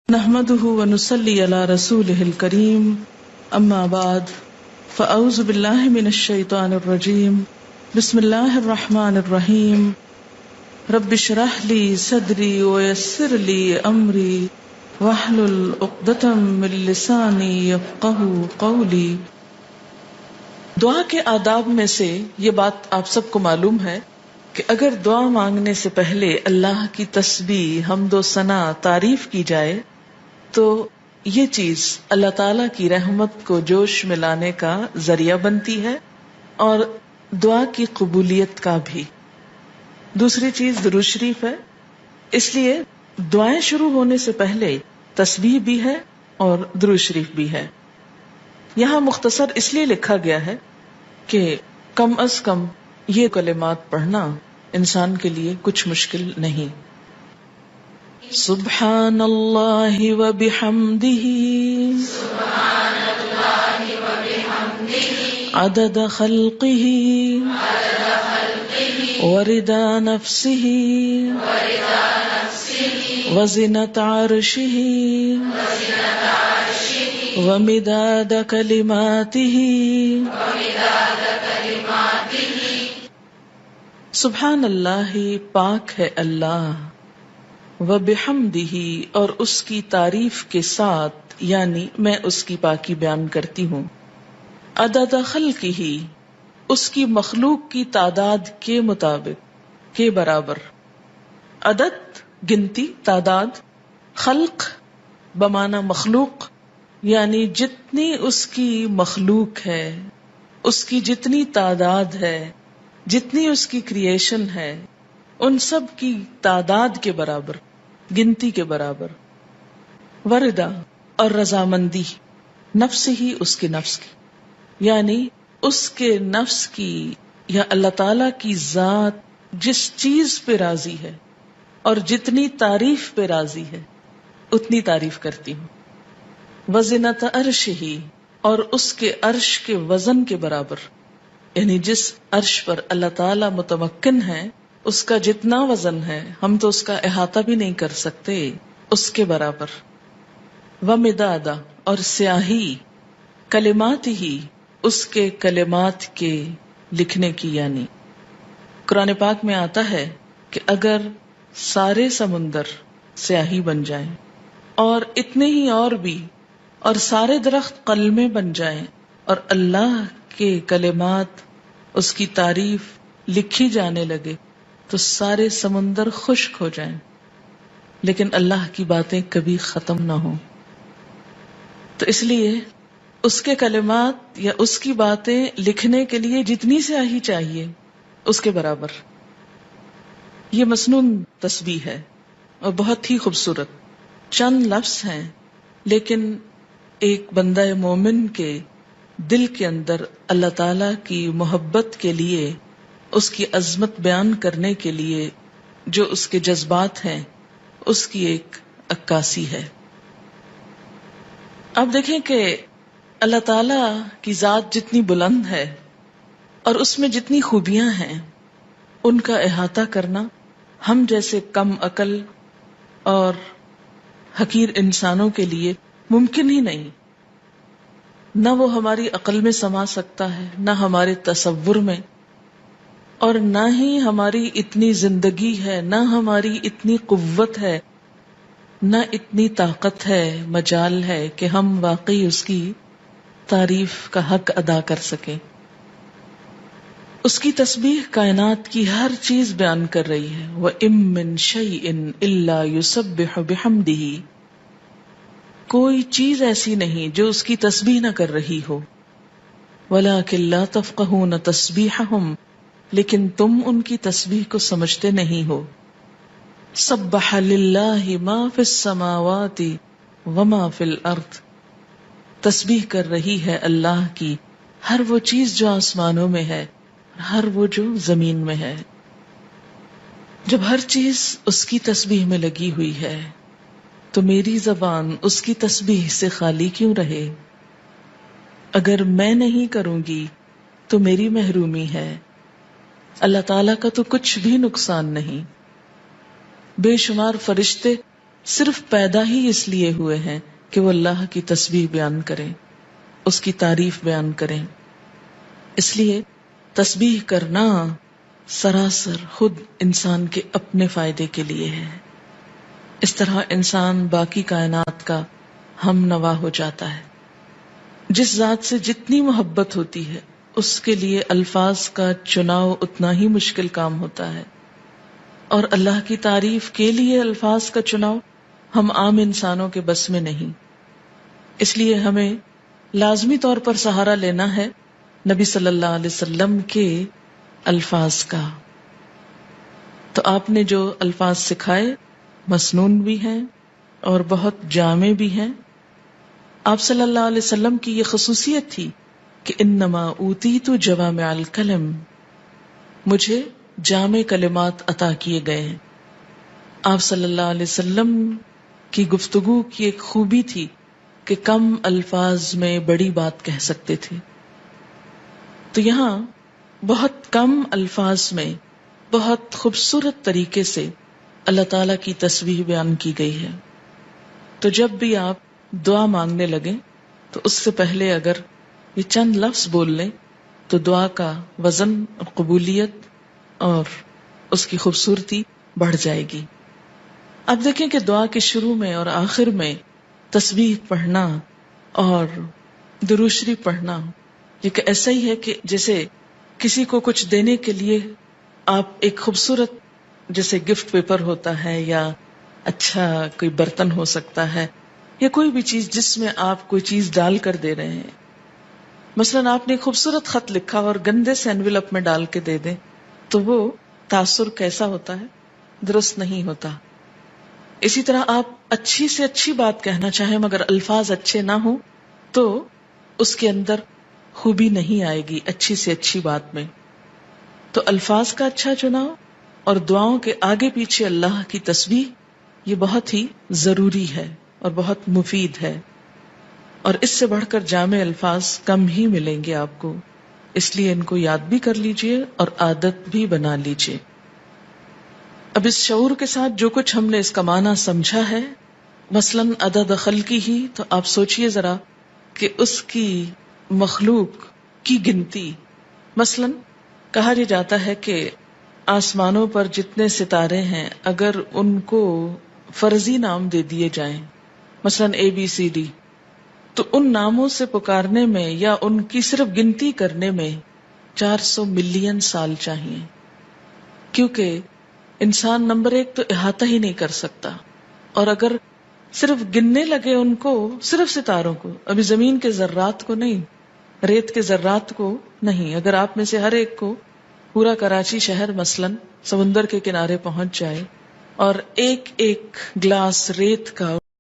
نحمده ونصلي على رسوله الكريم اما بعد فاعوذ بالله من الشيطان الرجيم بسم الله الرحمن الرحيم رب اشرح لي صدري ويسر لي امري واحلل عقدة من لساني يفقهوا قولي۔ دعا کے آداب میں سے یہ بات آپ سب کو معلوم ہے کہ اگر دعا مانگنے سے پہلے اللہ کی تسبیح، حمد و ثنا، تعریف کی جائے تو یہ چیز اللہ تعالی کی رحمت کو جوش میں لانے کا ذریعہ بنتی ہے اور دعا کی قبولیت کا بھی۔ دوسری چیز درود شریف ہے، اس لیے دعائیں شروع ہونے سے پہلے تسبیح بھی ہے اور درود شریف بھی ہے۔ یہاں مختصر اس لیے لکھا گیا ہے کہ کم از کم یہ کلمات پڑھنا انسان کے لیے کچھ مشکل نہیں۔ سبحان اللہ وبحمدہ عدد خلقہ ورضا نفسہ وزنة عرشہ ومداد کلماتہ۔ سبحان اللہ، پاک ہے اللہ، وبحمدہ، اور اس کی تعریف کے ساتھ، یعنی میں اس کی پاکی بیان کرتی ہوں۔ عدد خلقہ، اس کی مخلوق کی تعداد کے مطابق، کے برابر۔ عدد گنتی، تعداد، خلق بمعنی مخلوق، یعنی جتنی اس کی مخلوق ہے، اس کی جتنی تعداد ہے، جتنی اس کی کریشن ہے، ان سب کی تعداد کے برابر، گنتی کے برابر۔ وردا، اور رضامندی، نفس ہی، اس کے نفس کی، یعنی اس کے نفس کی یا اللہ تعالی کی ذات جس چیز پہ راضی ہے اور جتنی تعریف پہ راضی ہے اتنی تعریف کرتی ہوں۔ وزنۃ عرشہ، اور اس کے عرش کے وزن کے برابر، یعنی جس عرش پر اللہ تعالی متمکن ہے اس کا جتنا وزن ہے ہم تو اس کا احاطہ بھی نہیں کر سکتے، اس کے برابر۔ ومداد، اور سیاہی، کلمات ہی، اس کے کلمات کے لکھنے کی، یعنی قرآن پاک میں آتا ہے کہ اگر سارے سمندر سیاہی بن جائیں اور اتنے ہی اور بھی، اور سارے درخت قلمیں بن جائیں اور اللہ کے کلمات، اس کی تعریف لکھی جانے لگے تو سارے سمندر خشک ہو جائیں لیکن اللہ کی باتیں کبھی ختم نہ ہوں۔ تو اس لیے اس کے کلمات یا اس کی باتیں لکھنے کے لیے جتنی سیاہی چاہیے اس کے برابر۔ یہ مسنون تسبیح ہے اور بہت ہی خوبصورت، چند لفظ ہیں لیکن ایک بندہ مومن کے دل کے اندر اللہ تعالی کی محبت کے لیے، اس کی عظمت بیان کرنے کے لیے جو اس کے جذبات ہیں اس کی ایک عکاسی ہے۔ اب دیکھیں کہ اللہ تعالی کی ذات جتنی بلند ہے اور اس میں جتنی خوبیاں ہیں ان کا احاطہ کرنا ہم جیسے کم عقل اور حقیر انسانوں کے لیے ممکن ہی نہیں۔ نہ وہ ہماری عقل میں سما سکتا ہے، نہ ہمارے تصور میں، اور نہ ہی ہماری اتنی زندگی ہے، نہ ہماری اتنی قوت ہے، نہ اتنی طاقت ہے، مجال ہے کہ ہم واقعی اس کی تعریف کا حق ادا کر سکیں۔ اس کی تسبیح کائنات کی ہر چیز بیان کر رہی ہے۔ وَإِن مِّن شَيْءٍ إِلَّا يُسَبِّحُ بِحَمْدِهِ، کوئی چیز ایسی نہیں جو اس کی تسبیح نہ کر رہی ہو۔ وَلَٰكِن لَّا تَفْقَهُونَ تَسْبِيحَهُمْ، لیکن تم ان کی تسبیح کو سمجھتے نہیں ہو۔ سبح للہ ما فی السماوات وما فی الارض، تسبیح کر رہی ہے اللہ کی ہر وہ چیز جو آسمانوں میں ہے، ہر وہ جو زمین میں ہے۔ جب ہر چیز اس کی تسبیح میں لگی ہوئی ہے تو میری زبان اس کی تسبیح سے خالی کیوں رہے؟ اگر میں نہیں کروں گی تو میری محرومی ہے، اللہ تعالیٰ کا تو کچھ بھی نقصان نہیں۔ بے شمار فرشتے صرف پیدا ہی اس لیے ہوئے ہیں کہ وہ اللہ کی تسبیح بیان کریں، اس کی تعریف بیان کریں. اس لیے تسبیح کرنا سراسر خود انسان کے اپنے فائدے کے لیے ہے. اس طرح انسان باقی کائنات کا ہم نوا ہو جاتا ہے. جس ذات سے جتنی محبت ہوتی ہے اس کے لیے الفاظ کا چناؤ اتنا ہی مشکل کام ہوتا ہے، اور اللہ کی تعریف کے لیے الفاظ کا چناؤ ہم عام انسانوں کے بس میں نہیں. اس لیے ہمیں لازمی طور پر سہارا لینا ہے نبی صلی اللہ علیہ وسلم کے الفاظ کا. تو آپ نے جو الفاظ سکھائے مسنون بھی ہیں اور بہت جامع بھی ہیں. آپ صلی اللہ علیہ وسلم کی یہ خصوصیت تھی کہ انما اوتیت جوامع الکلم، مجھے جامع کلمات عطا کیے گئے ہیں. آپ صلی اللہ علیہ وسلم کی گفتگو کی ایک خوبی تھی کہ کم الفاظ میں بڑی بات کہہ سکتے تھے. تو یہاں بہت کم الفاظ میں بہت خوبصورت طریقے سے اللہ تعالی کی تسبیح بیان کی گئی ہے. تو جب بھی آپ دعا مانگنے لگیں تو اس سے پہلے اگر یہ چند لفظ بول لیں تو دعا کا وزن اور قبولیت اور اس کی خوبصورتی بڑھ جائے گی. اب دیکھیں کہ دعا کے شروع میں اور آخر میں تسبیح پڑھنا اور درود شریف پڑھنا یہ ایسا ہی ہے کہ جیسے کسی کو کچھ دینے کے لیے آپ ایک خوبصورت جیسے گفٹ پیپر ہوتا ہے یا اچھا کوئی برتن ہو سکتا ہے یا کوئی بھی چیز جس میں آپ کوئی چیز ڈال کر دے رہے ہیں. مثلاً آپ نے ایک خوبصورت خط لکھا اور گندے سے انویلپ میں ڈال کے دے دیں تو وہ تاثر کیسا ہوتا ہے؟ درست نہیں ہوتا. اسی طرح آپ اچھی سے اچھی بات کہنا چاہیں مگر الفاظ اچھے نہ ہوں تو اس کے اندر خوبی نہیں آئے گی اچھی سے اچھی بات میں. تو الفاظ کا اچھا چناؤ اور دعاؤں کے آگے پیچھے اللہ کی تسبیح یہ بہت ہی ضروری ہے اور بہت مفید ہے، اور اس سے بڑھ کر جامع الفاظ کم ہی ملیں گے آپ کو. اس لیے ان کو یاد بھی کر لیجئے اور عادت بھی بنا لیجئے. اب اس شعور کے ساتھ جو کچھ ہم نے اس کا معنی سمجھا ہے، مثلاً عدد خلقی ہی، تو آپ سوچئے ذرا کہ اس کی مخلوق کی گنتی. مثلاً کہا یہ جاتا ہے کہ آسمانوں پر جتنے ستارے ہیں اگر ان کو فرضی نام دے دیے جائیں، مثلاً ABCD، تو ان ناموں سے پکارنے میں یا ان کی صرف گنتی کرنے میں 400 ملین سال چاہیے، کیونکہ انسان نمبر ایک تو احاطہ ہی نہیں کر سکتا. اور اگر صرف گننے لگے ان کو، صرف ستاروں کو، ابھی زمین کے ذرات کو نہیں، ریت کے ذرات کو نہیں، اگر آپ میں سے ہر ایک کو پورا کراچی شہر مثلاً سمندر کے کنارے پہنچ جائے اور ایک ایک گلاس ریت کا